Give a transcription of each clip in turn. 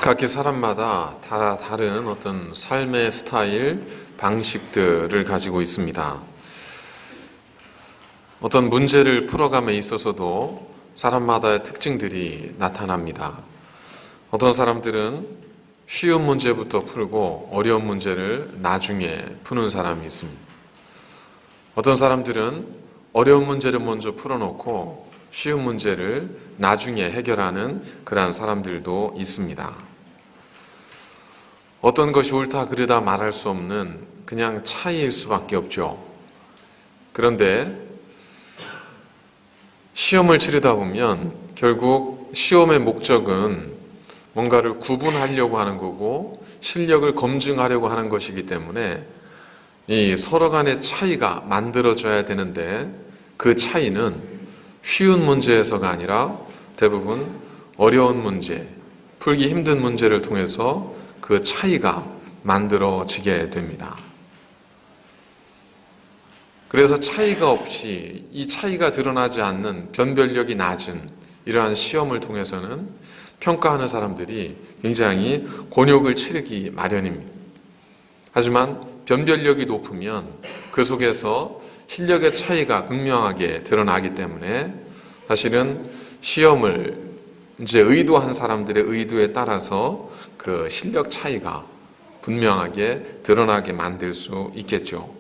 각기 사람마다 다 다른 어떤 삶의 스타일, 방식들을 가지고 있습니다. 어떤 문제를 풀어감에 있어서도 사람마다의 특징들이 나타납니다. 어떤 사람들은 쉬운 문제부터 풀고 어려운 문제를 나중에 푸는 사람이 있습니다. 어떤 사람들은 어려운 문제를 먼저 풀어놓고 쉬운 문제를 나중에 해결하는 그러한 사람들도 있습니다. 어떤 것이 옳다 그르다 말할 수 없는 그냥 차이일 수밖에 없죠. 그런데 시험을 치르다 보면 결국 시험의 목적은 뭔가를 구분하려고 하는 거고 실력을 검증하려고 하는 것이기 때문에 이 서로 간의 차이가 만들어져야 되는데 그 차이는 쉬운 문제에서가 아니라 대부분 어려운 문제, 풀기 힘든 문제를 통해서 그 차이가 만들어지게 됩니다. 그래서 차이가 없이 이 차이가 드러나지 않는 변별력이 낮은 이러한 시험을 통해서는 평가하는 사람들이 굉장히 곤욕을 치르기 마련입니다. 하지만 변별력이 높으면 그 속에서 실력의 차이가 극명하게 드러나기 때문에 사실은 시험을 의도한 사람들의 의도에 따라서 그 실력 차이가 분명하게 드러나게 만들 수 있겠죠.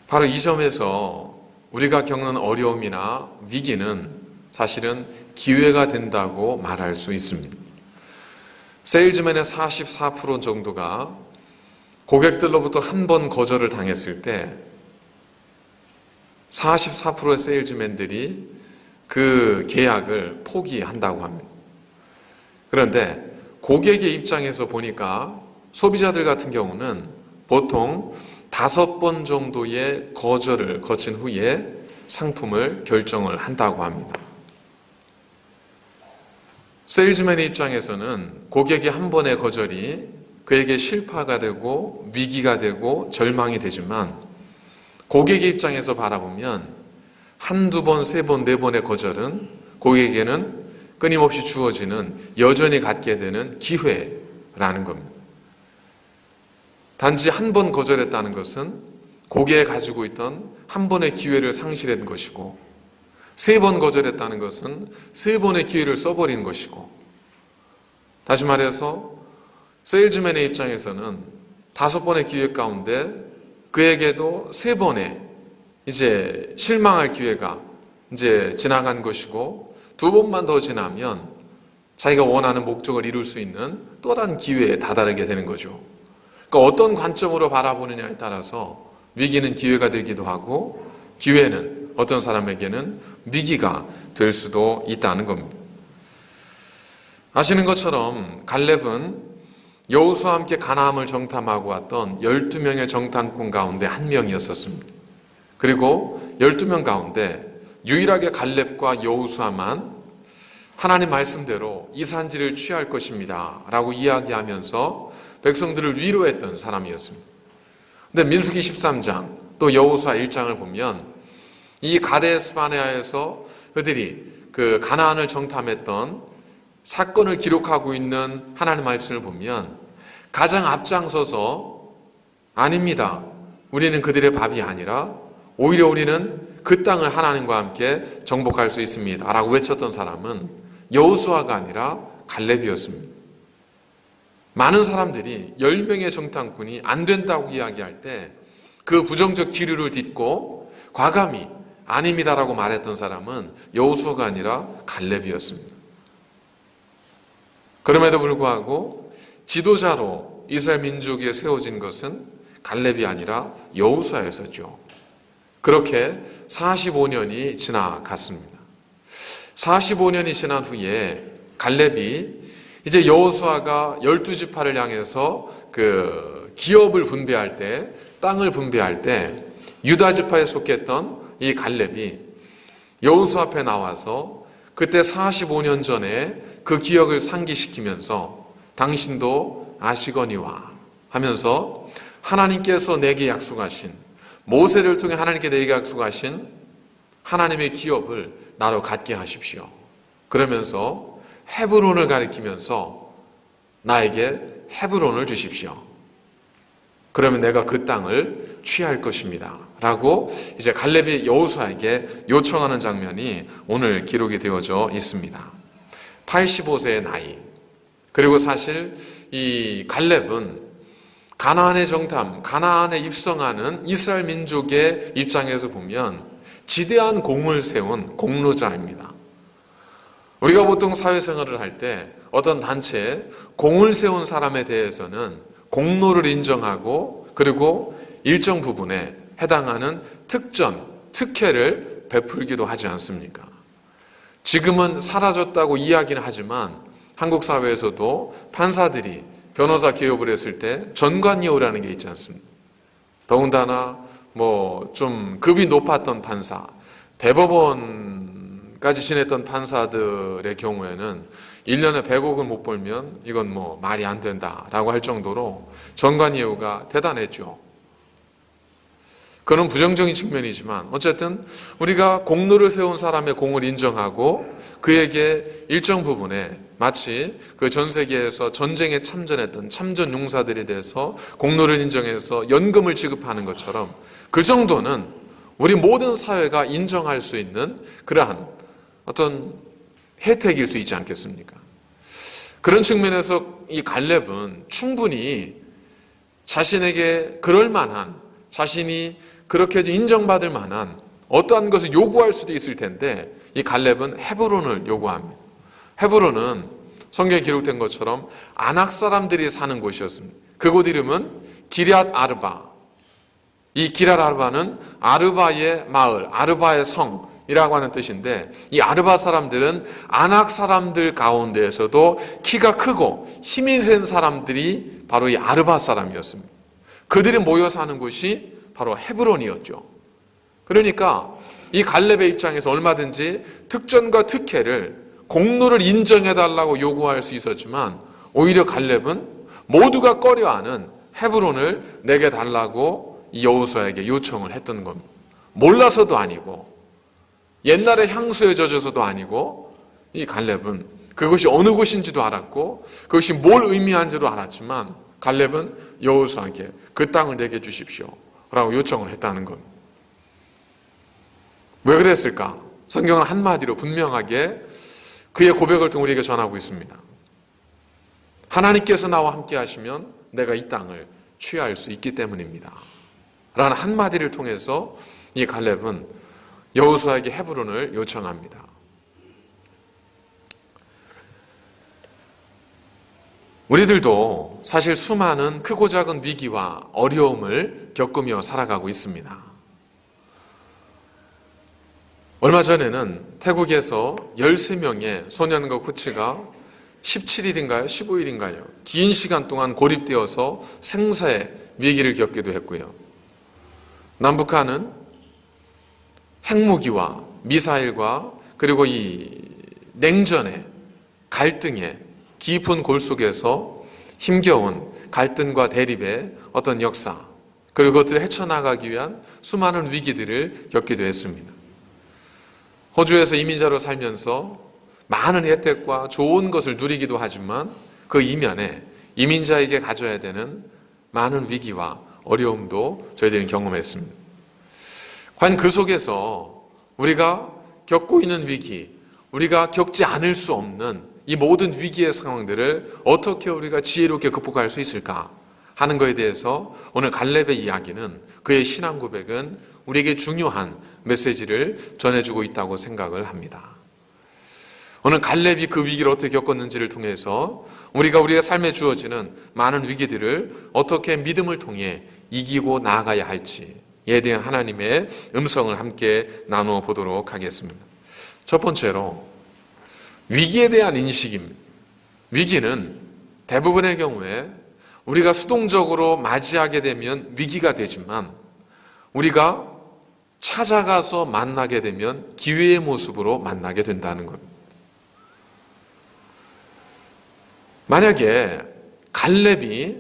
바로 이 점에서 우리가 겪는 어려움이나 위기는 사실은 기회가 된다고 말할 수 있습니다. 세일즈맨의 44% 정도가 고객들로부터 한 번 거절을 당했을 때 44%의 세일즈맨들이 그 계약을 포기한다고 합니다. 그런데 고객의 입장에서 보니까 소비자들 같은 경우는 보통 5번 정도의 거절을 거친 후에 상품을 결정을 한다고 합니다. 세일즈맨의 입장에서는 고객의 한 번의 거절이 그에게 실파가 되고 위기가 되고 절망이 되지만 고객의 입장에서 바라보면 한두 번, 세 번, 네 번의 거절은 고객에게는 끊임없이 주어지는 여전히 갖게 되는 기회라는 겁니다. 단지 한 번 거절했다는 것은 고객이 가지고 있던 한 번의 기회를 상실한 것이고 세 번 거절했다는 것은 세 번의 기회를 써버린 것이고 다시 말해서 세일즈맨의 입장에서는 5번의 기회 가운데 그에게도 3번의 이제 실망할 기회가 이제 지나간 것이고 2번만 더 지나면 자기가 원하는 목적을 이룰 수 있는 또 다른 기회에 다다르게 되는 거죠. 그러니까 어떤 관점으로 바라보느냐에 따라서 위기는 기회가 되기도 하고 기회는 어떤 사람에게는 위기가 될 수도 있다는 겁니다. 아시는 것처럼 갈렙은 여호수아와 함께 가나안을 정탐하고 왔던 12명의 정탐꾼 가운데 한 명이었었습니다. 그리고 12명 가운데 유일하게 갈렙과 여호수아만 하나님 말씀대로 이 산지를 취할 것입니다 라고 이야기하면서 백성들을 위로했던 사람이었습니다. 근데 민수기 13장 또 여호수아 1장을 보면 이 가데스 바네아에서 그들이 그 가나안을 정탐했던 사건을 기록하고 있는 하나님의 말씀을 보면 가장 앞장서서 아닙니다. 우리는 그들의 밥이 아니라 오히려 우리는 그 땅을 하나님과 함께 정복할 수 있습니다 라고 외쳤던 사람은 여호수아가 아니라 갈렙이었습니다. 많은 사람들이 10명의 정탐꾼이 안 된다고 이야기할 때 그 부정적 기류를 딛고 과감히 아닙니다라고 말했던 사람은 여호수아가 아니라 갈렙이었습니다. 그럼에도 불구하고 지도자로 이스라엘 민족에 세워진 것은 갈렙이 아니라 여호수아였었죠. 그렇게 45년이 지나갔습니다. 45년이 지난 후에 갈렙이 이제 여호수아가 12지파를 향해서 그 기업을 분배할 때, 땅을 분배할 때 유다 지파에 속했던 이 갈렙이 여호수아 앞에 나와서 그때 45년 전에 그 기억을 상기시키면서 당신도 아시거니와 하면서 하나님께서 내게 약속하신 모세를 통해 하나님께 내게 약속하신 하나님의 기업을 나로 갖게 하십시오. 그러면서 헤브론을 가리키면서 나에게 헤브론을 주십시오. 그러면 내가 그 땅을 취할 것입니다. 라고 이제 갈렙이 여호수아에게 요청하는 장면이 오늘 기록이 되어져 있습니다. 85세의 나이. 그리고 사실 이 갈렙은 가나안의 정탐, 가나안에 입성하는 이스라엘 민족의 입장에서 보면 지대한 공을 세운 공로자입니다. 우리가 보통 사회생활을 할 때 어떤 단체에 공을 세운 사람에 대해서는 공로를 인정하고 그리고 일정 부분에 해당하는 특전, 특혜를 베풀기도 하지 않습니까? 지금은 사라졌다고 이야기는 하지만 한국 사회에서도 판사들이 변호사 개업을 했을 때 전관예우라는 게 있지 않습니까? 더군다나 좀 급이 높았던 판사, 대법원까지 지냈던 판사들의 경우에는 1년에 100억을 못 벌면 이건 말이 안 된다라고 할 정도로 전관예우가 대단했죠. 그건 부정적인 측면이지만 어쨌든 우리가 공로를 세운 사람의 공을 인정하고 그에게 일정 부분에 마치 그 전 세계에서 전쟁에 참전했던 참전 용사들에 대해서 공로를 인정해서 연금을 지급하는 것처럼 그 정도는 우리 모든 사회가 인정할 수 있는 그러한 어떤 혜택일 수 있지 않겠습니까? 그런 측면에서 이 갈렙은 충분히 자신에게 그럴 만한, 자신이 그렇게 인정받을 만한 어떠한 것을 요구할 수도 있을 텐데 이 갈렙은 헤브론을 요구합니다. 헤브론은 성경에 기록된 것처럼 아낙 사람들이 사는 곳이었습니다. 그곳 이름은 기럇 아르바. 이 기럇 아르바는 아르바의 마을, 아르바의 성이라고 하는 뜻인데 이 아르바 사람들은 아낙 사람들 가운데에서도 키가 크고 힘이 센 사람들이 바로 이 아르바 사람이었습니다. 그들이 모여 사는 곳이 바로 헤브론이었죠. 그러니까 이 갈렙의 입장에서 얼마든지 특전과 특혜를 공로를 인정해달라고 요구할 수 있었지만 오히려 갈렙은 모두가 꺼려하는 헤브론을 내게 달라고 이 여호수아에게 요청을 했던 겁니다. 몰라서도 아니고 옛날에 향수에 젖어서도 아니고 이 갈렙은 그것이 어느 곳인지도 알았고 그것이 뭘 의미한지도 알았지만 갈렙은 여호수아에게 그 땅을 내게 주십시오 라고 요청을 했다는 겁니다. 왜 그랬을까? 성경은 한마디로 분명하게 그의 고백을 통해 우리에게 전하고 있습니다. 하나님께서 나와 함께 하시면 내가 이 땅을 취할 수 있기 때문입니다. 라는 한마디를 통해서 이 갈렙은 여호수아에게 헤브론을 요청합니다. 우리들도 사실 수많은 크고 작은 위기와 어려움을 겪으며 살아가고 있습니다. 얼마 전에는 태국에서 13명의 소년과 코치가 17일인가요? 15일인가요? 긴 시간 동안 고립되어서 생사의 위기를 겪기도 했고요. 남북한은 핵무기와 미사일과 그리고 이 냉전의 갈등의 깊은 골 속에서 힘겨운 갈등과 대립의 어떤 역사 그리고 그것들을 헤쳐나가기 위한 수많은 위기들을 겪기도 했습니다. 호주에서 이민자로 살면서 많은 혜택과 좋은 것을 누리기도 하지만 그 이면에 이민자에게 가져야 되는 많은 위기와 어려움도 저희들은 경험했습니다. 과연 그 속에서 우리가 겪고 있는 위기, 우리가 겪지 않을 수 없는 이 모든 위기의 상황들을 어떻게 우리가 지혜롭게 극복할 수 있을까 하는 것에 대해서 오늘 갈렙의 이야기는 그의 신앙 고백은 우리에게 중요한 메시지를 전해주고 있다고 생각을 합니다. 오늘 갈렙이 그 위기를 어떻게 겪었는지를 통해서 우리가 삶에 주어지는 많은 위기들을 어떻게 믿음을 통해 이기고 나아가야 할지에 대한 하나님의 음성을 함께 나누어 보도록 하겠습니다. 첫 번째로 위기에 대한 인식입니다. 위기는 대부분의 경우에 우리가 수동적으로 맞이하게 되면 위기가 되지만 우리가 찾아가서 만나게 되면 기회의 모습으로 만나게 된다는 겁니다. 만약에 갈렙이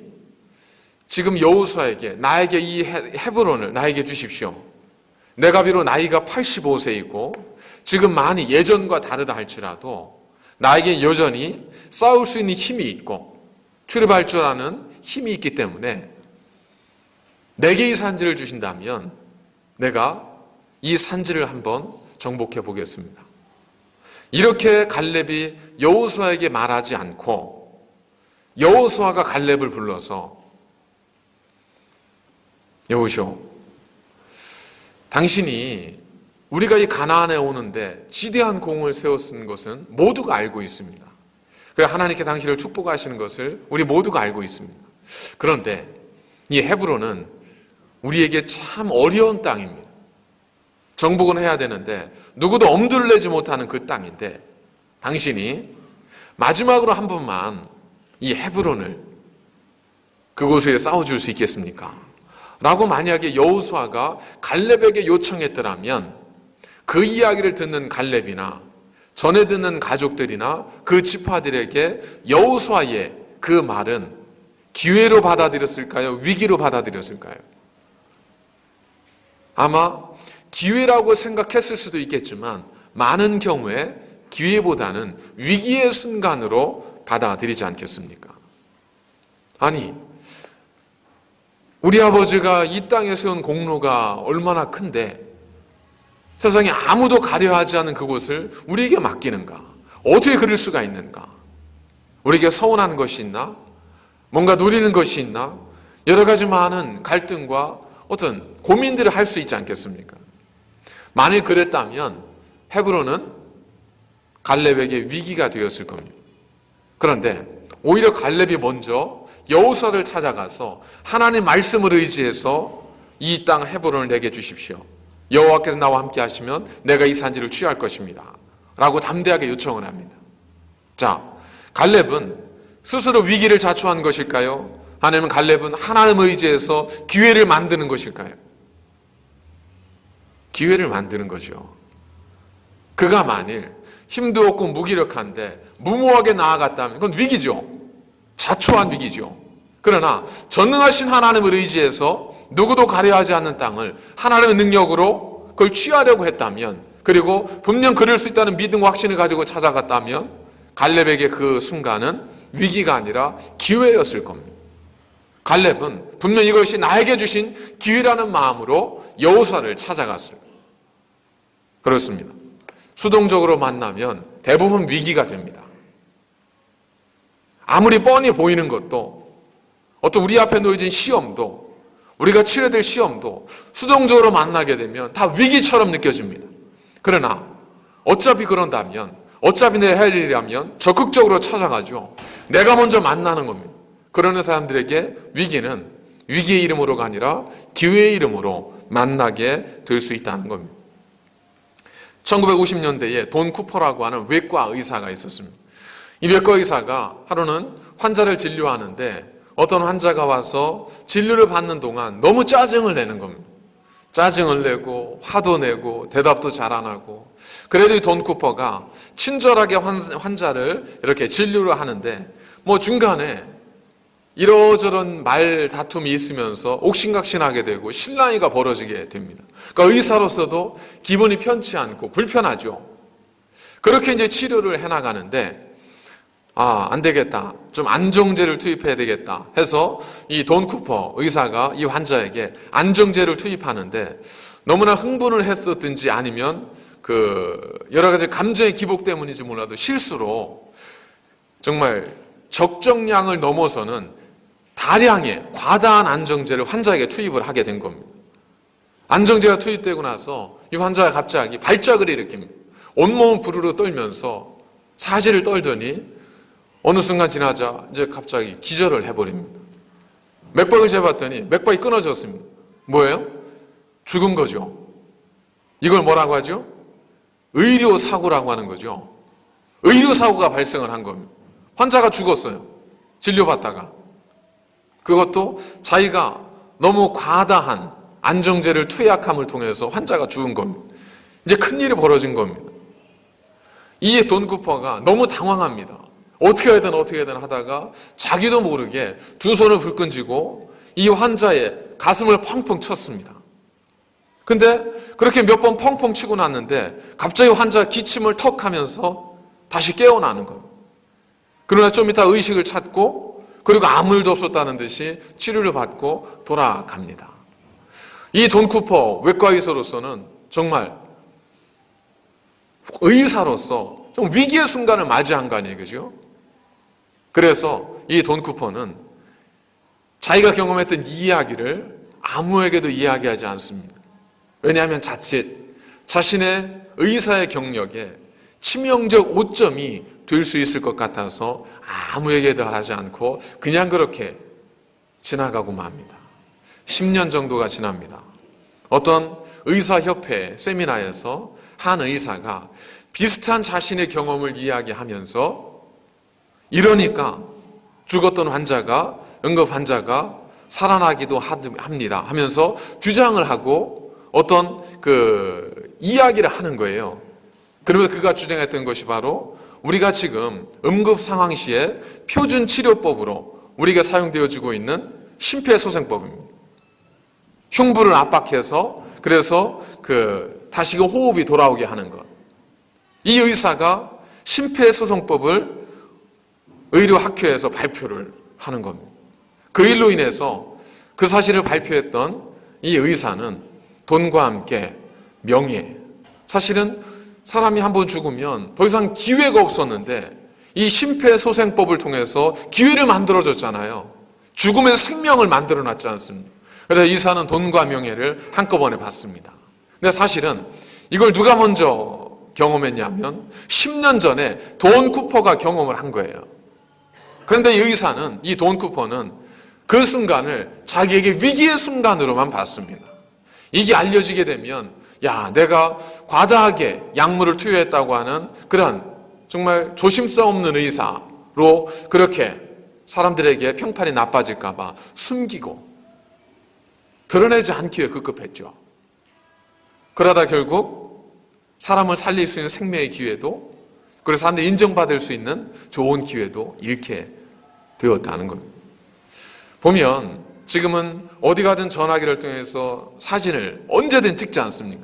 지금 여호수아에게 나에게 이 헤브론을 나에게 주십시오. 내가 비록 나이가 85세이고 지금 많이 예전과 다르다 할지라도 나에게 여전히 싸울 수 있는 힘이 있고 출입할 줄 아는 힘이 있기 때문에 내게 이 산지를 주신다면 내가 이 산지를 한번 정복해 보겠습니다. 이렇게 갈렙이 여호수아에게 말하지 않고 여호수아가 갈렙을 불러서 여호수아, 당신이 우리가 이 가나안에 오는데 지대한 공을 세웠은 것은 모두가 알고 있습니다. 그래서 하나님께 당신을 축복하시는 것을 우리 모두가 알고 있습니다. 그런데 이 헤브론은 우리에게 참 어려운 땅입니다. 정복은 해야 되는데 누구도 엄두를 내지 못하는 그 땅인데 당신이 마지막으로 한 번만 이 헤브론을 그곳에 싸워줄 수 있겠습니까? 라고 만약에 여호수아가 갈렙에게 요청했더라면 그 이야기를 듣는 갈렙이나 전에 듣는 가족들이나 그 지파들에게 여호수아의 그 말은 기회로 받아들였을까요? 위기로 받아들였을까요? 아마 기회라고 생각했을 수도 있겠지만 많은 경우에 기회보다는 위기의 순간으로 받아들이지 않겠습니까? 아니, 우리 아버지가 이 땅에 세운 공로가 얼마나 큰데 세상에 아무도 가려하지 않은 그곳을 우리에게 맡기는가? 어떻게 그럴 수가 있는가? 우리에게 서운한 것이 있나? 뭔가 누리는 것이 있나? 여러 가지 많은 갈등과 어떤 고민들을 할 수 있지 않겠습니까? 만일 그랬다면 헤브론은 갈렙에게 위기가 되었을 겁니다. 그런데 오히려 갈렙이 먼저 여호수아를 찾아가서 하나님의 말씀을 의지해서 이 땅 헤브론을 내게 주십시오. 여호와께서 나와 함께 하시면 내가 이 산지를 취할 것입니다. 라고 담대하게 요청을 합니다. 자, 갈렙은 스스로 위기를 자초한 것일까요? 아니면 갈렙은 하나님을 의지해서 기회를 만드는 것일까요? 기회를 만드는 거죠. 그가 만일 힘도 없고 무기력한데 무모하게 나아갔다면 그건 위기죠. 자초한 위기죠. 그러나 전능하신 하나님을 의지해서 누구도 가려하지 않는 땅을 하나님의 능력으로 그걸 취하려고 했다면, 그리고 분명 그럴 수 있다는 믿음과 확신을 가지고 찾아갔다면 갈렙에게 그 순간은 위기가 아니라 기회였을 겁니다. 갈렙은 분명 이것이 나에게 주신 기회라는 마음으로 여호수아를 찾아갔어요. 그렇습니다. 수동적으로 만나면 대부분 위기가 됩니다. 아무리 뻔히 보이는 것도, 어떤 우리 앞에 놓여진 시험도, 우리가 치러야 될 시험도 수동적으로 만나게 되면 다 위기처럼 느껴집니다. 그러나 어차피 그런다면, 어차피 내 할 일이라면 적극적으로 찾아가죠. 내가 먼저 만나는 겁니다. 그러는 사람들에게 위기는 위기의 이름으로가 아니라 기회의 이름으로 만나게 될 수 있다는 겁니다. 1950년대에 돈 쿠퍼라고 하는 외과 의사가 있었습니다. 이 외과 의사가 하루는 환자를 진료하는데 어떤 환자가 와서 진료를 받는 동안 너무 짜증을 내는 겁니다. 짜증을 내고 화도 내고 대답도 잘 안 하고, 그래도 이 돈 쿠퍼가 친절하게 환자를 이렇게 진료를 하는데 뭐 중간에 이러저런 말 다툼이 있으면서 옥신각신하게 되고 실랑이가 벌어지게 됩니다. 그러니까 의사로서도 기분이 편치 않고 불편하죠. 그렇게 이제 치료를 해나가는데 안 되겠다, 좀 안정제를 투입해야 되겠다 해서 이 돈 쿠퍼 의사가 이 환자에게 안정제를 투입하는데 너무나 흥분을 했었든지 아니면 여러 가지 감정의 기복 때문인지 몰라도 실수로 정말 적정량을 넘어서는 다량의 과다한 안정제를 환자에게 투입을 하게 된 겁니다. 안정제가 투입되고 나서 이 환자가 갑자기 발작을 일으킵니다. 온몸을 부르르 떨면서 사지를 떨더니 어느 순간 지나자 이제 갑자기 기절을 해버립니다. 맥박을 재봤더니 맥박이 끊어졌습니다. 뭐예요? 죽은 거죠. 이걸 뭐라고 하죠? 의료사고라고 하는 거죠. 의료사고가 발생을 한 겁니다. 환자가 죽었어요. 진료받다가. 그것도 자기가 너무 과다한 안정제를 투약함을 통해서 환자가 죽은 겁니다. 이제 큰일이 벌어진 겁니다. 이 돈 쿠퍼가 너무 당황합니다. 어떻게 해야 되나 하다가 자기도 모르게 두 손을 불끈 쥐고 이 환자의 가슴을 펑펑 쳤습니다. 근데 그렇게 몇 번 펑펑 치고 났는데 갑자기 환자가 기침을 턱 하면서 다시 깨어나는 겁니다. 그러나 좀 이따 의식을 찾고 그리고 아무 일도 없었다는 듯이 치료를 받고 돌아갑니다. 이 돈 쿠퍼 외과 의사로서는 정말 의사로서 좀 위기의 순간을 맞이한 거 아니에요, 그죠? 그래서 이 돈 쿠퍼는 자기가 경험했던 이 이야기를 아무에게도 이야기하지 않습니다. 왜냐하면 자칫 자신의 의사의 경력에 치명적 오점이 될 수 있을 것 같아서 아무에게도 하지 않고 그냥 그렇게 지나가고 맙니다. 10년 정도가 지납니다. 어떤 의사협회 세미나에서 한 의사가 비슷한 자신의 경험을 이야기하면서 이러니까 죽었던 환자가, 응급 환자가 살아나기도 합니다 하면서 주장을 하고 어떤 이야기를 하는 거예요. 그러면 그가 주장했던 것이 바로 우리가 지금 응급 상황 시에 표준 치료법으로 우리가 사용되어지고 있는 심폐소생법입니다. 흉부를 압박해서 그래서 다시금 호흡이 돌아오게 하는 것. 이 의사가 심폐소생법을 의료학회에서 발표를 하는 겁니다. 그 일로 인해서 그 사실을 발표했던 이 의사는 돈과 함께 명예, 사실은 사람이 한번 죽으면 더 이상 기회가 없었는데 이 심폐소생법을 통해서 기회를 만들어줬잖아요. 죽음의 생명을 만들어놨지 않습니까? 그래서 의사는 돈과 명예를 한꺼번에 받습니다. 근데 사실은 이걸 누가 먼저 경험했냐면 10년 전에 돈 쿠퍼가 경험을 한 거예요. 그런데 이 의사는, 이 돈 쿠퍼는 그 순간을 자기에게 위기의 순간으로만 봤습니다. 이게 알려지게 되면 야, 내가 과다하게 약물을 투여했다고 하는 그런 정말 조심성 없는 의사로 그렇게 사람들에게 평판이 나빠질까 봐 숨기고 드러내지 않기에 급급했죠. 그러다 결국 사람을 살릴 수 있는 생명의 기회도, 그래서 사람들이 인정받을 수 있는 좋은 기회도 잃게 되었다는 겁니다. 보면 지금은 어디 가든 전화기를 통해서 사진을 언제든 찍지 않습니까?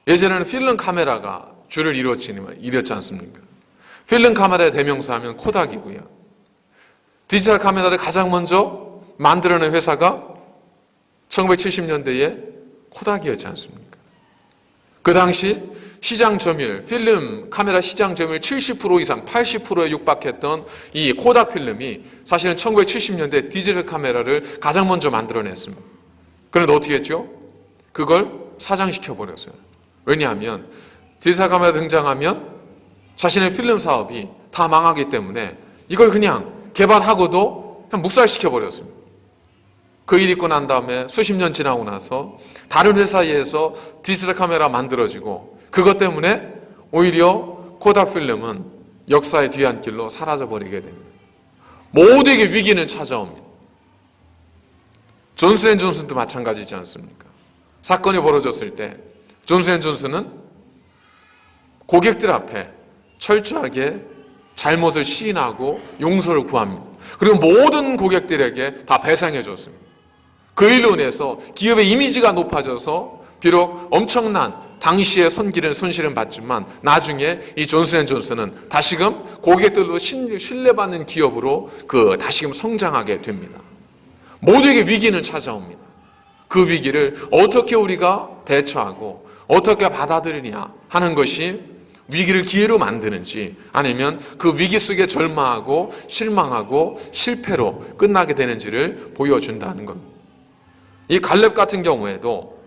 예전에는 필름 카메라가 줄을 이뤘지 않습니까? 필름 카메라의 대명사하면 코닥이고요. 디지털 카메라를 가장 먼저 만들어낸 회사가 1970년대에 코닥이었지 않습니까? 그 당시 시장 점유율, 필름 카메라 시장 점유율 70% 이상, 80%에 육박했던 이 코닥 필름이 사실은 1970년대 디지털 카메라를 가장 먼저 만들어냈습니다. 그런데 어떻게 했죠? 그걸 사장시켜버렸어요. 왜냐하면 디지털 카메라 등장하면 자신의 필름 사업이 다 망하기 때문에 이걸 그냥 개발하고도 그냥 묵살시켜버렸습니다. 그 일 있고 난 다음에 수십 년 지나고 나서 다른 회사에서 디지털 카메라 만들어지고 그것 때문에 오히려 코닥 필름은 역사의 뒤안길로 사라져버리게 됩니다. 모두에게 위기는 찾아옵니다. 존슨앤존슨도 마찬가지지 않습니까? 사건이 벌어졌을 때 존슨앤존슨은 고객들 앞에 철저하게 잘못을 시인하고 용서를 구합니다. 그리고 모든 고객들에게 다 배상해 줬습니다. 그 일로 인해서 기업의 이미지가 높아져서 비록 엄청난 당시의 손실은 받지만 나중에 이 존슨앤존슨은 다시금 고객들로 신뢰받는 기업으로 다시금 성장하게 됩니다. 모두에게 위기는 찾아옵니다. 그 위기를 어떻게 우리가 대처하고 어떻게 받아들이냐 하는 것이 위기를 기회로 만드는지 아니면 그 위기 속에 절망하고 실망하고 실패로 끝나게 되는지를 보여준다는 겁니다. 이 갈렙 같은 경우에도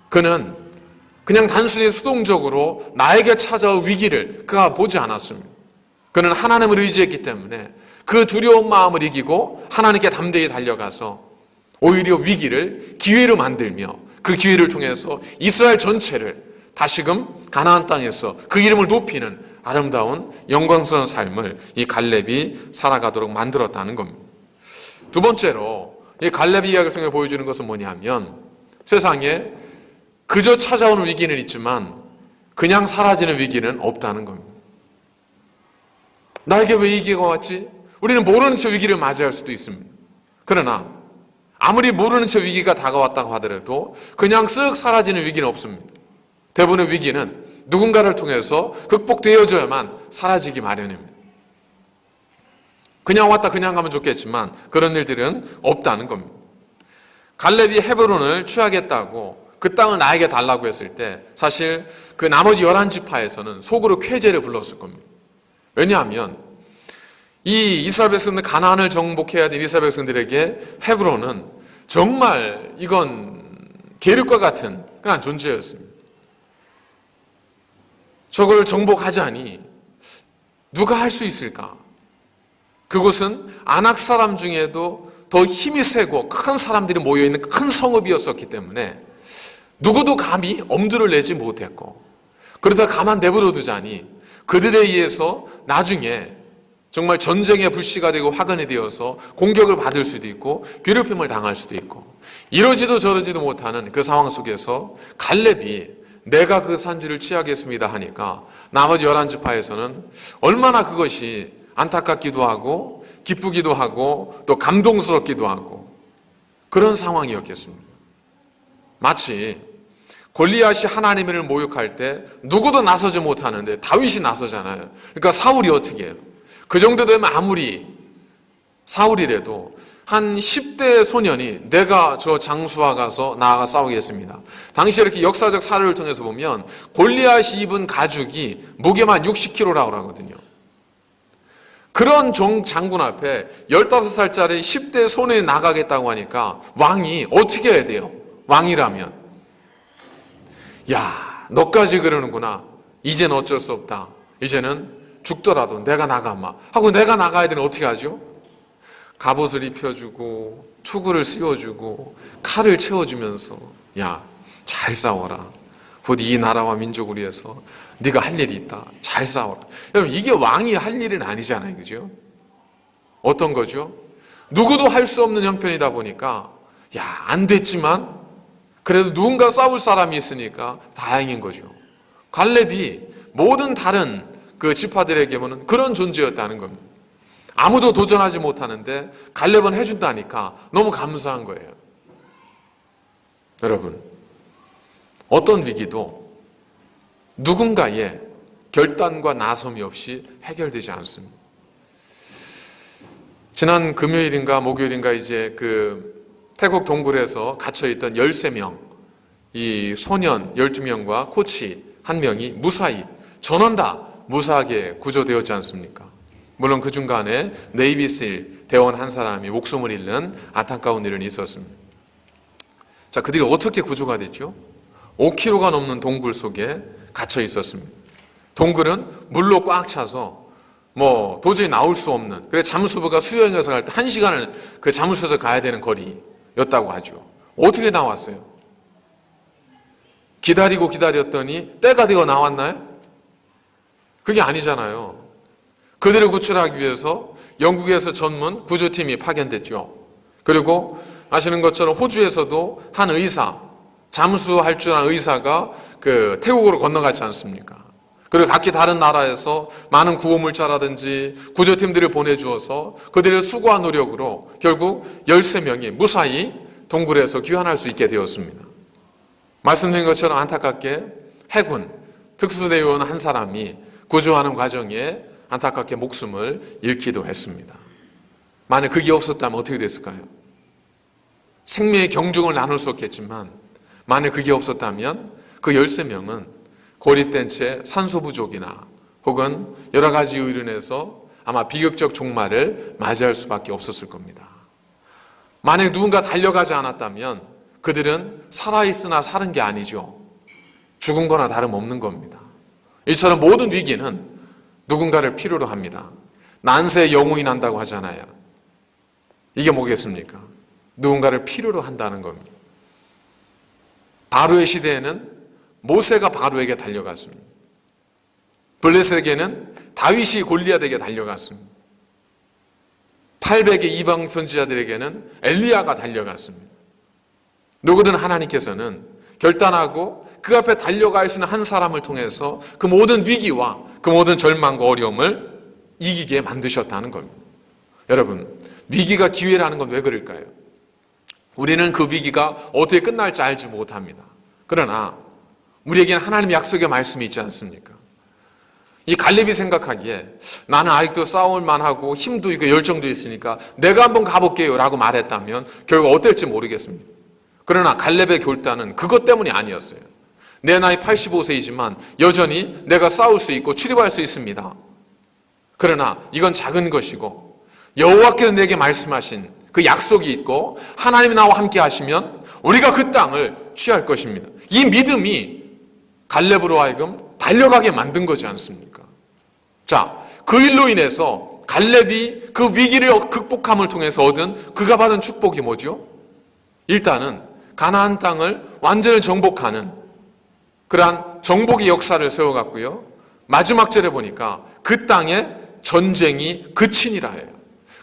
그는 그냥 단순히 수동적으로 나에게 찾아올 위기를 그가 보지 않았습니다. 그는 하나님을 의지했기 때문에 그 두려운 마음을 이기고 하나님께 담대히 달려가서 오히려 위기를 기회로 만들며 그 기회를 통해서 이스라엘 전체를 다시금 가나안 땅에서 그 이름을 높이는 아름다운 영광스러운 삶을 이 갈렙이 살아가도록 만들었다는 겁니다. 두 번째로 이 갈렙 이야기를 통해 보여주는 것은 뭐냐면 세상에 그저 찾아오는 위기는 있지만 그냥 사라지는 위기는 없다는 겁니다. 나에게 왜 위기가 왔지? 우리는 모르는 채 위기를 맞이할 수도 있습니다. 그러나 아무리 모르는 채 위기가 다가왔다고 하더라도 그냥 쓱 사라지는 위기는 없습니다. 대부분의 위기는 누군가를 통해서 극복되어져야만 사라지기 마련입니다. 그냥 왔다 그냥 가면 좋겠지만 그런 일들은 없다는 겁니다. 갈렙이 헤브론을 취하겠다고 그 땅을 나에게 달라고 했을 때 사실 그 나머지 11지파에서는 속으로 쾌재를 불렀을 겁니다. 왜냐하면 이 이스라엘 백성들, 가나안을 정복해야 될 이스라엘 백성들에게 헤브론은 정말 이건 계륵과 같은 그런 존재였습니다. 저걸 정복하자니 누가 할 수 있을까? 그곳은 아낙 사람 중에도 더 힘이 세고 큰 사람들이 모여있는 큰 성읍이었었기 때문에 누구도 감히 엄두를 내지 못했고, 그러다 가만 내버려 두자니 그들에 의해서 나중에 정말 전쟁의 불씨가 되고 화근이 되어서 공격을 받을 수도 있고 괴롭힘을 당할 수도 있고, 이러지도 저러지도 못하는 그 상황 속에서 갈렙이 내가 그 산지를 취하겠습니다 하니까 나머지 11지파에서는 얼마나 그것이 안타깝기도 하고 기쁘기도 하고 또 감동스럽기도 하고 그런 상황이었겠습니다. 마치 골리앗이 하나님을 모욕할 때 누구도 나서지 못하는데 다윗이 나서잖아요. 그러니까 사울이 어떻게 해요? 그 정도 되면 아무리 사울이라도 한 10대 소년이 내가 저 장수와 가서 나아가 싸우겠습니다. 당시 이렇게 역사적 사료를 통해서 보면 골리앗이 입은 가죽이 무게만 60kg라고 하거든요. 그런 장군 앞에 15살짜리 10대 소년이 나가겠다고 하니까 왕이 어떻게 해야 돼요? 왕이라면 야, 너까지 그러는구나. 이제는 어쩔 수 없다. 이제는 죽더라도 내가 나가마 하고 내가 나가야 되는 어떻게 하죠? 갑옷을 입혀주고 투구를 씌워주고 칼을 채워주면서 야, 잘 싸워라. 곧 이 나라와 민족을 위해서 네가 할 일이 있다. 잘 싸워라. 여러분, 이게 왕이 할 일은 아니잖아요. 그죠? 어떤 거죠? 누구도 할 수 없는 형편이다 보니까 야, 안 됐지만 그래도 누군가 싸울 사람이 있으니까 다행인 거죠. 갈렙이 모든 다른 그 지파들에게 보는 그런 존재였다는 겁니다. 아무도 도전하지 못하는데 갈렙은 해준다니까 너무 감사한 거예요. 여러분, 어떤 위기도 누군가의 결단과 나섬이 없이 해결되지 않습니다. 지난 금요일인가 목요일인가 이제 그 태국 동굴에서 갇혀있던 13명, 이 소년 12명과 코치 1명이 무사히 전원 다 무사하게 구조되었지 않습니까? 물론 그 중간에 네이비실 대원 한 사람이 목숨을 잃는 안타까운 일은 있었습니다. 자, 그들이 어떻게 구조가 됐죠? 5km가 넘는 동굴 속에 갇혀 있었습니다. 동굴은 물로 꽉 차서 도저히 나올 수 없는, 그래서 잠수부가 수영해서 갈 때 1시간을 그 잠수해서 가야 되는 거리였다고 하죠. 어떻게 나왔어요? 기다리고 기다렸더니 때가 되어 나왔나요? 그게 아니잖아요. 그들을 구출하기 위해서 영국에서 전문 구조팀이 파견됐죠. 그리고 아시는 것처럼 호주에서도 한 의사, 잠수할 줄 아는 의사가 그 태국으로 건너갔지 않습니까? 그리고 각기 다른 나라에서 많은 구호물자라든지 구조팀들을 보내주어서 그들의 수고와 노력으로 결국 13명이 무사히 동굴에서 귀환할 수 있게 되었습니다. 말씀드린 것처럼 안타깝게 해군 특수대원 한 사람이 구조하는 과정에 안타깝게 목숨을 잃기도 했습니다. 만약 그게 없었다면 어떻게 됐을까요? 생명의 경중을 나눌 수 없겠지만 만약 그게 없었다면 그 13명은 고립된 채 산소 부족이나 혹은 여러 가지 이유로 인해서 아마 비극적 종말을 맞이할 수밖에 없었을 겁니다. 만약 누군가 달려가지 않았다면 그들은 살아있으나 사는 게 아니죠. 죽은 거나 다름없는 겁니다. 이처럼 모든 위기는 누군가를 필요로 합니다. 난세에 영웅이 난다고 하잖아요. 이게 뭐겠습니까? 누군가를 필요로 한다는 겁니다. 바로의 시대에는 모세가 바로에게 달려갔습니다. 블레셋에게는 다윗이 골리앗에게 달려갔습니다. 800의 이방 선지자들에게는 엘리야가 달려갔습니다. 누구든 하나님께서는 결단하고 그 앞에 달려갈 수 있는 한 사람을 통해서 그 모든 위기와 그 모든 절망과 어려움을 이기게 만드셨다는 겁니다. 여러분, 위기가 기회라는 건 왜 그럴까요? 우리는 그 위기가 어떻게 끝날지 알지 못합니다. 그러나 우리에게는 하나님의 약속의 말씀이 있지 않습니까? 이 갈렙이 생각하기에 나는 아직도 싸울 만하고 힘도 있고 열정도 있으니까 내가 한번 가볼게요 라고 말했다면 결국 어떨지 모르겠습니다. 그러나 갈렙의 결단은 그것 때문이 아니었어요. 내 나이 85세이지만 여전히 내가 싸울 수 있고 출입할 수 있습니다. 그러나 이건 작은 것이고 여호와께서 내게 말씀하신 그 약속이 있고 하나님이 나와 함께 하시면 우리가 그 땅을 취할 것입니다. 이 믿음이 갈렙으로 하여금 달려가게 만든 거지 않습니까? 자, 그 일로 인해서 갈렙이 그 위기를 극복함을 통해서 얻은 그가 받은 축복이 뭐죠? 일단은 가나안 땅을 완전히 정복하는 그러한 정복의 역사를 세워갔고요. 마지막 절에 보니까 그 땅에 전쟁이 그치니라 해요.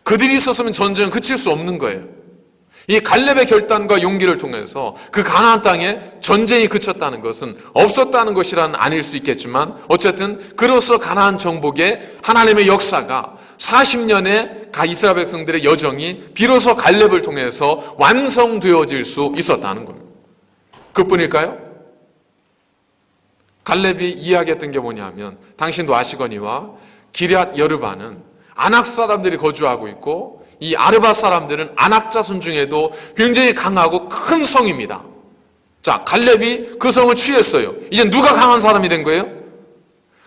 그들이 있었으면 전쟁은 그칠 수 없는 거예요. 이 갈렙의 결단과 용기를 통해서 그 가나안 땅에 전쟁이 그쳤다는 것은 없었다는 것이란 아닐 수 있겠지만 어쨌든 그로서 가나안 정복의 하나님의 역사가 40년의 이스라엘 백성들의 여정이 비로소 갈렙을 통해서 완성되어질 수 있었다는 겁니다. 그뿐일까요? 갈렙이 이야기했던 게 뭐냐면 당신도 아시거니와 기럇 여르바는 아낙 사람들이 거주하고 있고 이 아르바 사람들은 아낙 자손 중에도 굉장히 강하고 큰 성입니다. 자, 갈렙이 그 성을 취했어요. 이제 누가 강한 사람이 된 거예요?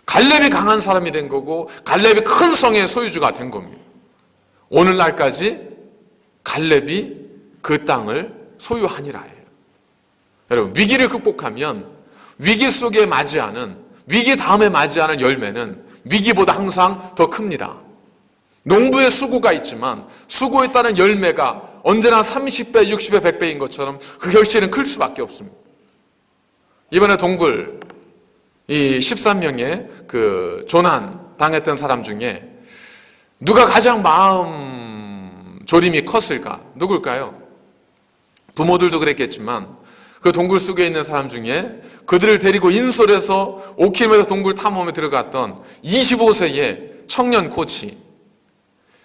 갈렙이 강한 사람이 된 거고 갈렙이 큰 성의 소유주가 된 겁니다. 오늘날까지 갈렙이 그 땅을 소유하니라 해요. 여러분, 위기를 극복하면 위기 속에 맞이하는, 위기 다음에 맞이하는 열매는 위기보다 항상 더 큽니다. 농부의 수고가 있지만 수고에 따른 열매가 언제나 30배, 60배, 100배인 것처럼 그 결실은 클 수밖에 없습니다. 이번에 동굴 이 13명의 그 조난 당했던 사람 중에 누가 가장 마음 졸임이 컸을까? 누굴까요? 부모들도 그랬겠지만 그 동굴 속에 있는 사람 중에 그들을 데리고 인솔해서 5km 동굴 탐험에 들어갔던 25세의 청년 코치,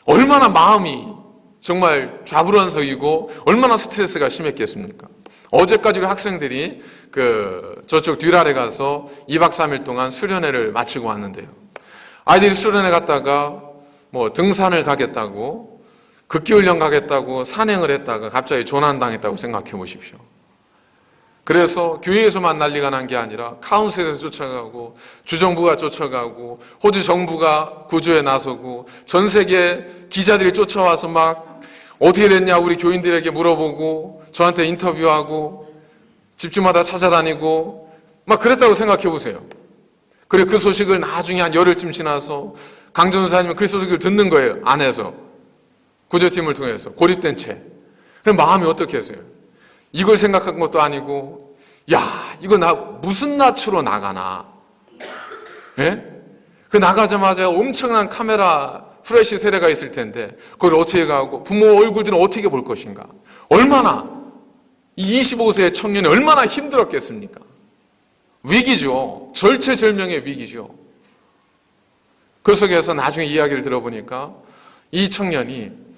얼마나 마음이 정말 좌불안석이고 얼마나 스트레스가 심했겠습니까? 어제까지 학생들이 저쪽 듀랄에 가서 2박 3일 동안 수련회를 마치고 왔는데요. 아이들이 수련회 갔다가 뭐 등산을 가겠다고, 극기훈련 가겠다고 산행을 했다가 갑자기 조난당했다고 생각해 보십시오. 그래서 교회에서만 난리가 난 게 아니라 카운슬에서 쫓아가고 주정부가 쫓아가고 호주 정부가 구조에 나서고 전 세계 기자들이 쫓아와서 막 어떻게 됐냐 우리 교인들에게 물어보고 저한테 인터뷰하고 집집마다 찾아다니고 막 그랬다고 생각해 보세요. 그리고 그 소식을 나중에 한 열흘쯤 지나서 강전사님은 그 소식을 듣는 거예요. 안에서 구조팀을 통해서 고립된 채. 그럼 마음이 어떻게 했어요? 이걸 생각한 것도 아니고, 야, 이거 무슨 낯으로 나가나? 예? 그 나가자마자 엄청난 카메라 프레시 세례가 있을 텐데, 그걸 어떻게 가고, 부모 얼굴들은 어떻게 볼 것인가? 얼마나, 이 25세의 청년이 얼마나 힘들었겠습니까? 위기죠. 절체절명의 위기죠. 그 속에서 나중에 이야기를 들어보니까, 이 청년이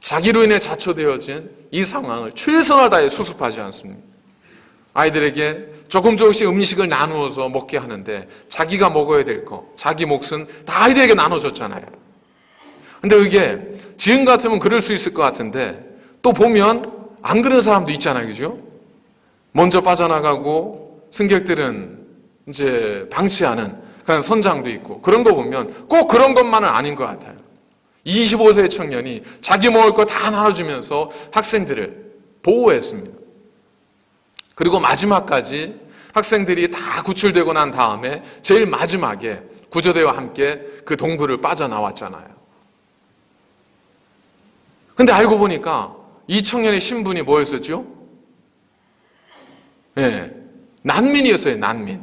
자기로 인해 자초되어진 이 상황을 최선을 다해 수습하지 않습니다. 아이들에게 조금씩 음식을 나누어서 먹게 하는데 자기가 먹어야 될 거, 자기 몫은 다 아이들에게 나눠줬잖아요. 근데 이게 지금 같으면 그럴 수 있을 것 같은데 또 보면 안 그런 사람도 있잖아요. 그죠? 먼저 빠져나가고 승객들은 이제 방치하는 그런 선장도 있고 그런 거 보면 꼭 그런 것만은 아닌 것 같아요. 25세의 청년이 자기 먹을 거 다 나눠주면서 학생들을 보호했습니다. 그리고 마지막까지 학생들이 다 구출되고 난 다음에 제일 마지막에 구조대와 함께 그 동굴을 빠져나왔잖아요. 근데 알고 보니까 이 청년의 신분이 뭐였었죠? 네, 난민이었어요. 난민.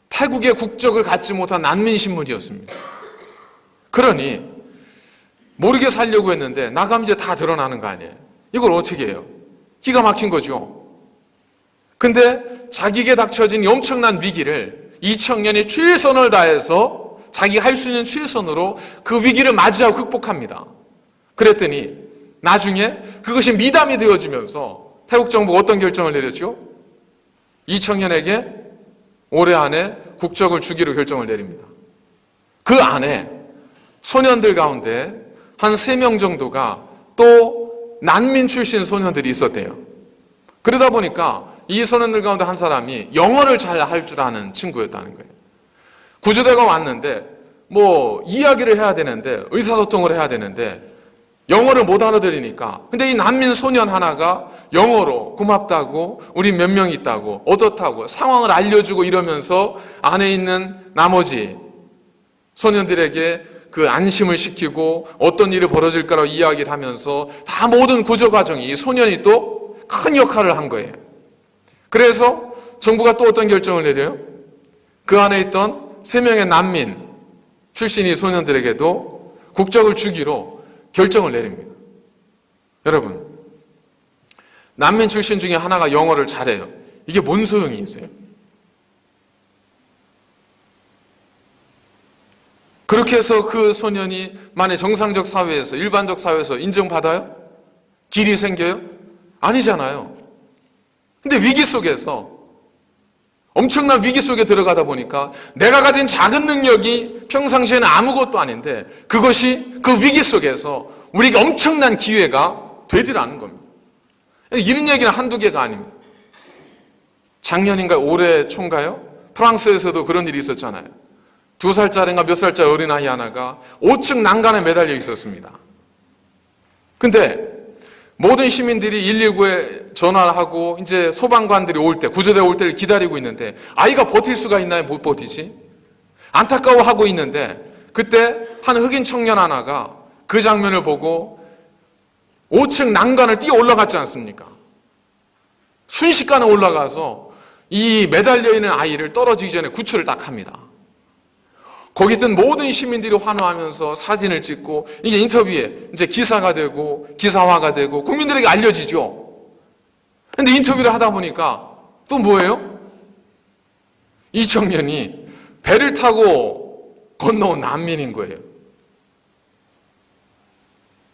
태국의 국적을 갖지 못한 난민 신분이었습니다. 그러니 모르게 살려고 했는데 나가면 이제 다 드러나는 거 아니에요. 이걸 어떻게 해요? 기가 막힌 거죠. 근데 자기에게 닥쳐진 이 엄청난 위기를 이 청년이 최선을 다해서 자기가 할 수 있는 최선으로 그 위기를 맞이하고 극복합니다. 그랬더니 나중에 그것이 미담이 되어지면서 태국 정부가 어떤 결정을 내렸죠? 이 청년에게 올해 안에 국적을 주기로 결정을 내립니다. 그 안에 소년들 가운데 한 3명 정도가 또 난민 출신 소년들이 있었대요. 그러다 보니까 이 소년들 가운데 한 사람이 영어를 잘 할 줄 아는 친구였다는 거예요. 구조대가 왔는데 이야기를 해야 되는데, 의사소통을 해야 되는데 영어를 못 알아들으니까, 근데 이 난민 소년 하나가 영어로 고맙다고, 우리 몇 명 있다고, 어떻다고 상황을 알려주고 이러면서 안에 있는 나머지 소년들에게 그 안심을 시키고 어떤 일이 벌어질까라고 이야기를 하면서 다 모든 구조 과정이 이 소년이 또 큰 역할을 한 거예요. 그래서 정부가 또 어떤 결정을 내려요? 그 안에 있던 3명의 난민 출신이 소년들에게도 국적을 주기로 결정을 내립니다. 여러분, 난민 출신 중에 하나가 영어를 잘해요. 이게 뭔 소용이 있어요? 그렇게 해서 그 소년이 만약 정상적 사회에서, 일반적 사회에서 인정받아요? 길이 생겨요? 아니잖아요. 근데 위기 속에서, 엄청난 위기 속에 들어가다 보니까 내가 가진 작은 능력이 평상시에는 아무것도 아닌데 그것이 그 위기 속에서 우리에게 엄청난 기회가 되더라는 겁니다. 이런 얘기는 한두 개가 아닙니다. 작년인가 올해 초인가요? 프랑스에서도 그런 일이 있었잖아요. 2살짜리인가 몇 살짜리 어린아이 하나가 5층 난간에 매달려 있었습니다. 근데 모든 시민들이 119에 전화를 하고 이제 소방관들이 올 때, 구조대 올 때를 기다리고 있는데 아이가 버틸 수가 있나요? 못 버티지? 안타까워하고 있는데 그때 한 흑인 청년 하나가 그 장면을 보고 5층 난간을 뛰어 올라갔지 않습니까? 순식간에 올라가서 이 매달려 있는 아이를 떨어지기 전에 구출을 딱 합니다. 거기 있던 모든 시민들이 환호하면서 사진을 찍고 이게 인터뷰에 이제 기사가 되고 기사화가 되고 국민들에게 알려지죠. 근데 인터뷰를 하다 보니까 또 뭐예요? 이 청년이 배를 타고 건너온 난민인 거예요.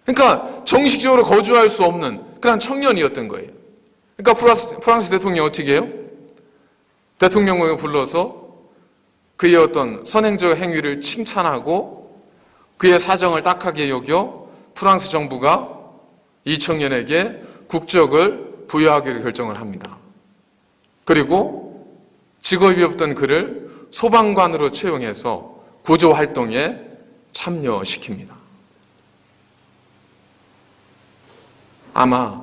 그러니까 정식적으로 거주할 수 없는 그런 청년이었던 거예요. 그러니까 프랑스 대통령이 어떻게 해요? 대통령을 불러서 그의 어떤 선행적 행위를 칭찬하고 그의 사정을 딱하게 여겨 프랑스 정부가 이 청년에게 국적을 부여하기로 결정을 합니다. 그리고 직업이 없던 그를 소방관으로 채용해서 구조 활동에 참여시킵니다. 아마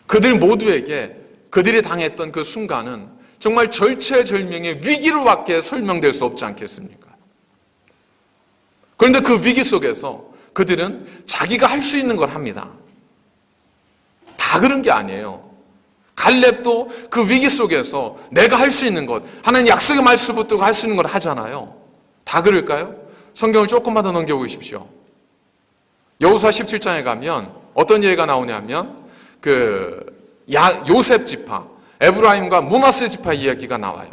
그들 모두에게 그들이 당했던 그 순간은 정말 절체절명의 위기로밖에 설명될 수 없지 않겠습니까? 그런데 그 위기 속에서 그들은 자기가 할 수 있는 걸 합니다. 다 그런 게 아니에요. 갈렙도 그 위기 속에서 내가 할 수 있는 것, 하나님 약속의 말씀 붙들고 할 수 있는 걸 하잖아요. 다 그럴까요? 성경을 조금만 더 넘겨보십시오. 여호수아 17장에 가면 어떤 얘기가 나오냐면 요셉 지파, 에브라임과 므낫세 지파 이야기가 나와요.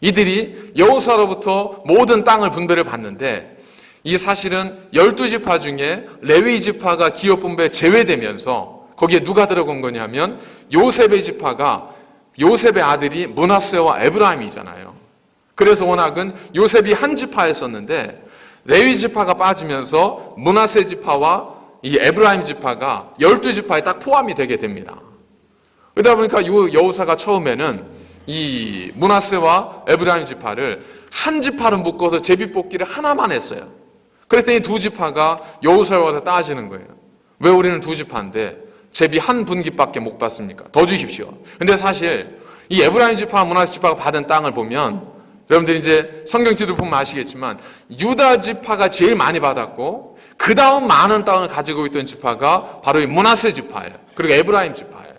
이들이 여호수아로부터 모든 땅을 분배를 받는데 이 사실은 12지파 중에 레위 지파가 기업 분배에 제외되면서 거기에 누가 들어간 거냐면 요셉의 지파가, 요셉의 아들이 므낫세와 에브라임이잖아요. 그래서 워낙은 요셉이 한 지파였었는데 레위 지파가 빠지면서 므낫세 지파와 이 에브라임 지파가 12지파에 딱 포함이 되게 됩니다. 그러다 보니까 여호수아가 처음에는 이 므낫세와 에브라임 지파를 한 지파로 묶어서 제비뽑기를 하나만 했어요. 그랬더니 2지파가 여호수아에 와서 따지는 거예요. 왜 우리는 2지파인데 제비 한 분깃밖에 못 받습니까? 더 주십시오. 근데 사실 이 에브라임 지파와 므낫세 지파가 받은 땅을 보면 여러분들이 이제 성경 지도를 보면 아시겠지만 유다 지파가 제일 많이 받았고 그 다음 많은 땅을 가지고 있던 지파가 바로 이 므낫세 지파예요. 그리고 에브라임 지파예요.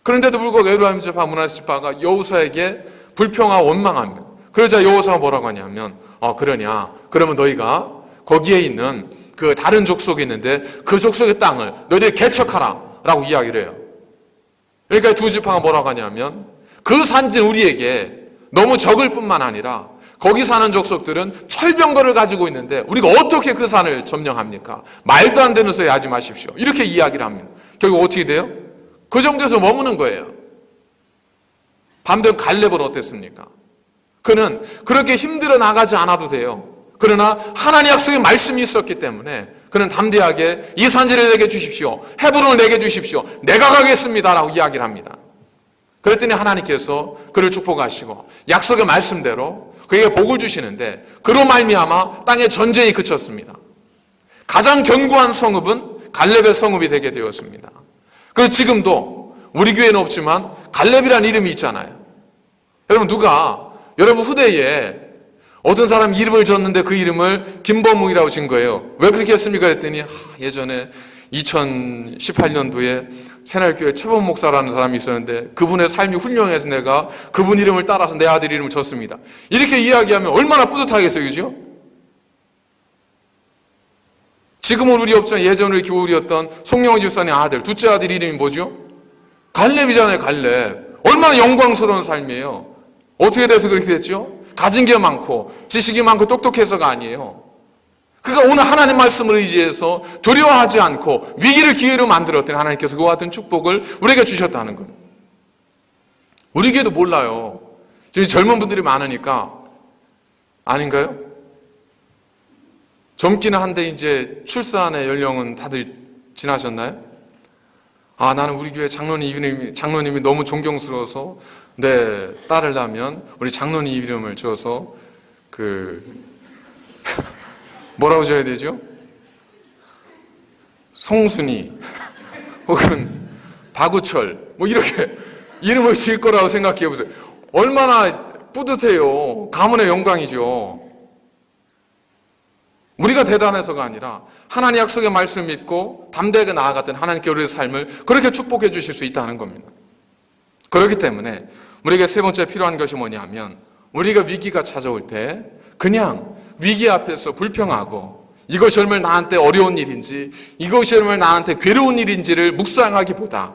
그런데도 불구하고 에브라임 지파, 므낫세 지파가 여호수아에게 불평하고 원망합니다. 그러자 여호수아가 뭐라고 하냐면 그러냐? 그러면 너희가 거기에 있는 그 다른 족속이 있는데 그 족속의 땅을 너희들이 개척하라 라고 이야기를 해요. 그러니까 2지파가 뭐라고 하냐면 그 산지는 우리에게 너무 적을 뿐만 아니라 거기 사는 족속들은 철병거를 가지고 있는데 우리가 어떻게 그 산을 점령합니까? 말도 안 되는 소리 하지 마십시오. 이렇게 이야기를 합니다. 결국 어떻게 돼요? 그 정도에서 머무는 거예요. 반면 갈렙은 어땠습니까? 그는 그렇게 힘들어 나가지 않아도 돼요. 그러나 하나님 약속의 말씀이 있었기 때문에 그는 담대하게 이 산지를 내게 주십시오. 헤브론을 내게 주십시오. 내가 가겠습니다라고 이야기를 합니다. 그랬더니 하나님께서 그를 축복하시고 약속의 말씀대로 그에게 복을 주시는데 그로 말미암아 땅의 전쟁이 그쳤습니다. 가장 견고한 성읍은 갈렙의 성읍이 되게 되었습니다. 그리고 지금도 우리 교회는 없지만 갈렙이라는 이름이 있잖아요. 여러분 여러분 후대에 어떤 사람 이름을 줬는데 그 이름을 김범웅이라고 진 거예요. 왜 그렇게 했습니까? 그랬더니 예전에 2018년도에 새날교회 최범 목사라는 사람이 있었는데 그분의 삶이 훌륭해서 내가 그분 이름을 따라서 내 아들 이름을 줬습니다. 이렇게 이야기하면 얼마나 뿌듯하겠어요, 그죠? 지금은 우리 없지만 예전에 교우리였던 송영호 집사님 아들, 둘째 아들 이름이 뭐죠? 갈렙이잖아요, 갈렙. 얼마나 영광스러운 삶이에요. 어떻게 돼서 그렇게 됐죠? 가진 게 많고 지식이 많고 똑똑해서가 아니에요. 그가 오늘 하나님 말씀을 의지해서 두려워하지 않고 위기를 기회로 만들었더니 하나님께서 그와 같은 축복을 우리에게 주셨다는 거예요. 우리 교회도 몰라요. 지금 젊은 분들이 많으니까 아닌가요? 젊기는 한데 이제 출산의 연령은 다들 지나셨나요? 나는 우리 교회 장로님이 너무 존경스러워서 내 딸을 낳으면 우리 장로님 이름을 줘서 뭐라고 줘야 되죠? 송순이 혹은 박우철 이렇게 이름을 지을 거라고 생각해 보세요. 얼마나 뿌듯해요. 가문의 영광이죠. 우리가 대단해서가 아니라 하나님 약속의 말씀을 믿고 담대하게 나아갔던 하나님께 우리의 삶을 그렇게 축복해 주실 수 있다는 겁니다. 그렇기 때문에 우리에게 세 번째 필요한 것이 뭐냐면 우리가 위기가 찾아올 때 그냥 위기 앞에서 불평하고 이것이 얼마나 나한테 어려운 일인지 이것이 얼마나 나한테 괴로운 일인지를 묵상하기보다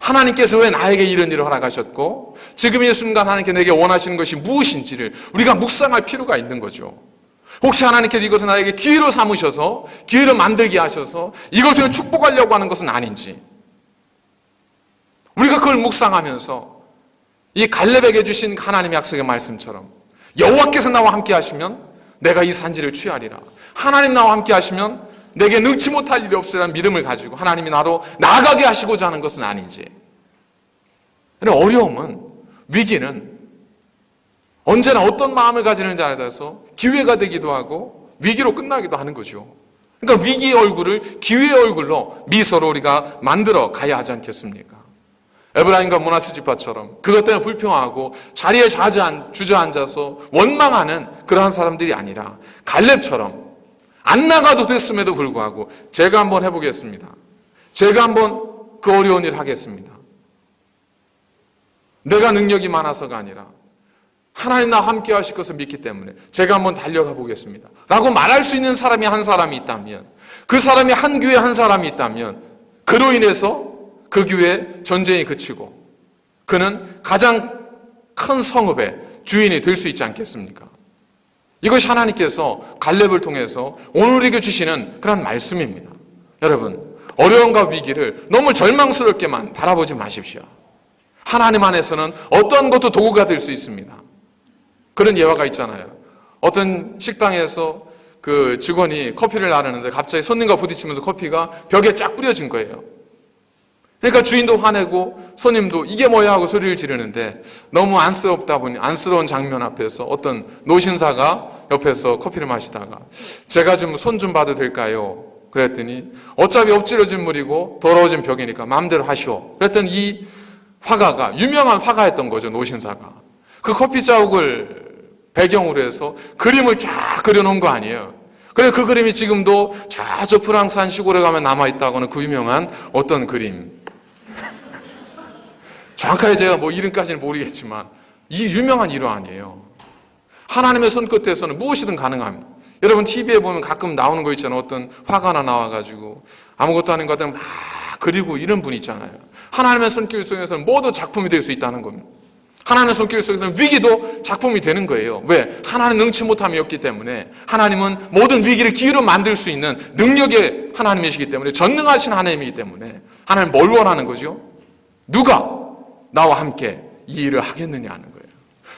하나님께서 왜 나에게 이런 일을 허락하셨고 지금 이 순간 하나님께 내게 원하시는 것이 무엇인지를 우리가 묵상할 필요가 있는 거죠. 혹시 하나님께서 이것을 나에게 기회로 삼으셔서 기회로 만들게 하셔서 이것을 축복하려고 하는 것은 아닌지 우리가 그걸 묵상하면서 이 갈렙에게 주신 하나님의 약속의 말씀처럼 여호와께서 나와 함께 하시면 내가 이 산지를 취하리라. 하나님 나와 함께 하시면 내게 능치 못할 일이 없으리라는 믿음을 가지고 하나님이 나로 나아가게 하시고자 하는 것은 아닌지. 근데 어려움은 위기는 언제나 어떤 마음을 가지는지에 따라서 기회가 되기도 하고 위기로 끝나기도 하는 거죠. 그러니까 위기의 얼굴을 기회의 얼굴로 미소로 우리가 만들어 가야 하지 않겠습니까? 에브라임과 므낫세 지파처럼 그것 때문에 불평하고 자리에 주저앉아서 원망하는 그러한 사람들이 아니라 갈렙처럼 안 나가도 됐음에도 불구하고 제가 한번 해보겠습니다. 제가 한번 그 어려운 일 하겠습니다. 내가 능력이 많아서가 아니라 하나님 나와 함께 하실 것을 믿기 때문에 제가 한번 달려가 보겠습니다 라고 말할 수 있는 사람이 한 사람이 있다면 그 사람이 한 교회에 한 사람이 있다면 그로 인해서 그 교회에 전쟁이 그치고 그는 가장 큰 성읍의 주인이 될 수 있지 않겠습니까? 이것이 하나님께서 갈렙을 통해서 오늘 우리에게 주시는 그런 말씀입니다. 여러분, 어려움과 위기를 너무 절망스럽게만 바라보지 마십시오. 하나님 안에서는 어떠한 것도 도구가 될 수 있습니다. 그런 예화가 있잖아요. 어떤 식당에서 그 직원이 커피를 나르는데 갑자기 손님과 부딪히면서 커피가 벽에 쫙 뿌려진 거예요. 그러니까 주인도 화내고 손님도 이게 뭐야 하고 소리를 지르는데 너무 안쓰럽다 보니 안쓰러운 장면 앞에서 어떤 노신사가 옆에서 커피를 마시다가 제가 좀 손 좀 봐도 될까요? 그랬더니 어차피 엎질러진 물이고 더러워진 벽이니까 마음대로 하시오. 그랬더니 이 화가가 유명한 화가였던 거죠. 노신사가. 그 커피 자국을 배경으로 해서 그림을 쫙 그려놓은 거 아니에요. 그래서 그 그림이 지금도 저쪽 프랑스 한 시골에 가면 남아있다고는 그 유명한 어떤 그림. 정확하게 제가 이름까지는 모르겠지만 이 유명한 일화아니에요. 하나님의 손끝에서는 무엇이든 가능합니다. 여러분 TV에 보면 가끔 나오는 거 있잖아요. 어떤 화가 하나 나와가지고 아무것도 아닌 것 같으면 막 그리고 이런 분 있잖아요. 하나님의 손길 속에서는 모두 작품이 될 수 있다는 겁니다. 하나님의 손길 속에서는 위기도 작품이 되는 거예요. 왜? 하나님 능치 못함이 없기 때문에 하나님은 모든 위기를 기회로 만들 수 있는 능력의 하나님이시기 때문에 전능하신 하나님이기 때문에 하나님 뭘 원하는 거죠? 누가 나와 함께 이 일을 하겠느냐 하는 거예요.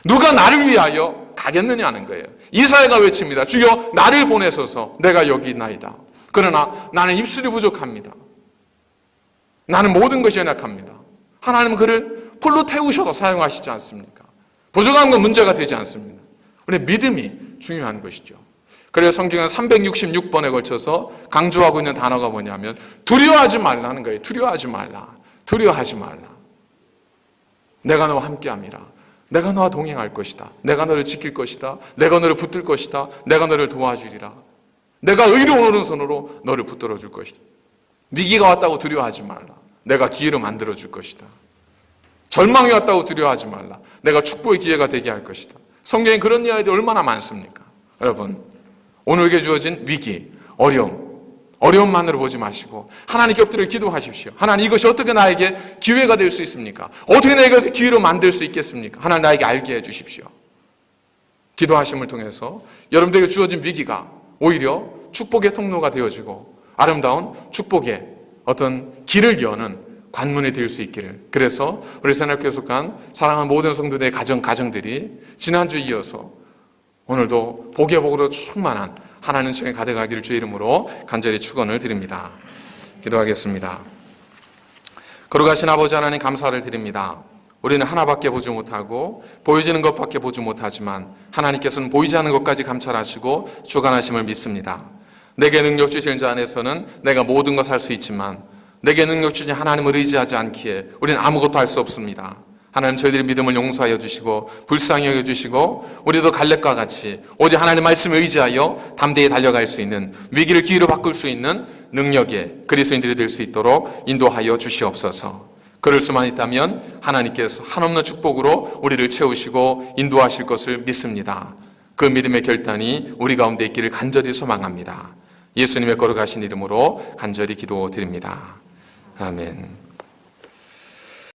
누가 나를 위하여 가겠느냐 하는 거예요. 이사야가 외칩니다. 주여 나를 보내소서. 내가 여기 있나이다. 그러나 나는 입술이 부족합니다. 나는 모든 것이 연약합니다. 하나님은 그를 풀로 태우셔서 사용하시지 않습니까? 부족한 건 문제가 되지 않습니다. 우리의 믿음이 중요한 것이죠. 그래서 성경은 366번에 걸쳐서 강조하고 있는 단어가 뭐냐면 두려워하지 말라는 거예요. 두려워하지 말라. 두려워하지 말라. 내가 너와 함께함이라. 내가 너와 동행할 것이다. 내가 너를 지킬 것이다. 내가 너를 붙들 것이다. 내가 너를 도와주리라. 내가 의로운 오른손으로 너를 붙들어 줄 것이다. 위기가 왔다고 두려워하지 말라. 내가 기회를 만들어 줄 것이다. 절망이 왔다고 두려워하지 말라. 내가 축복의 기회가 되게 할 것이다. 성경에 그런 이야기들이 얼마나 많습니까? 여러분, 오늘에게 주어진 위기, 어려움만으로 보지 마시고 하나님께 엎드려 기도하십시오. 하나님, 이것이 어떻게 나에게 기회가 될 수 있습니까? 어떻게 내가 이것을 기회로 만들 수 있겠습니까? 하나님, 나에게 알게 해주십시오. 기도하심을 통해서 여러분들에게 주어진 위기가 오히려 축복의 통로가 되어지고 아름다운 축복의 어떤 길을 여는 관문이 될 수 있기를. 그래서 우리 새날교회 속한 사랑하는 모든 성도들의 가정들이 지난주에 이어서 오늘도 복의 복으로 충만한 하나님 은총에 가득하기를 주의 이름으로 간절히 축원을 드립니다. 기도하겠습니다. 거룩하신 아버지 하나님, 감사를 드립니다. 우리는 하나밖에 보지 못하고 보여지는 것밖에 보지 못하지만 하나님께서는 보이지 않는 것까지 감찰하시고 주관하심을 믿습니다. 내게 능력 주신 자 안에서는 내가 모든 것 할 수 있지만 내게 능력 주신 하나님을 의지하지 않기에 우리는 아무것도 할 수 없습니다. 하나님, 저희들의 믿음을 용서하여 주시고 불쌍히 여겨 주시고 우리도 갈렙과 같이 오직 하나님 말씀을 의지하여 담대히 달려갈 수 있는, 위기를 기회로 바꿀 수 있는 능력의 그리스도인들이 될 수 있도록 인도하여 주시옵소서. 그럴 수만 있다면 하나님께서 한없는 축복으로 우리를 채우시고 인도하실 것을 믿습니다. 그 믿음의 결단이 우리 가운데 있기를 간절히 소망합니다. 예수님의 거룩하신 이름으로 간절히 기도드립니다. 아멘.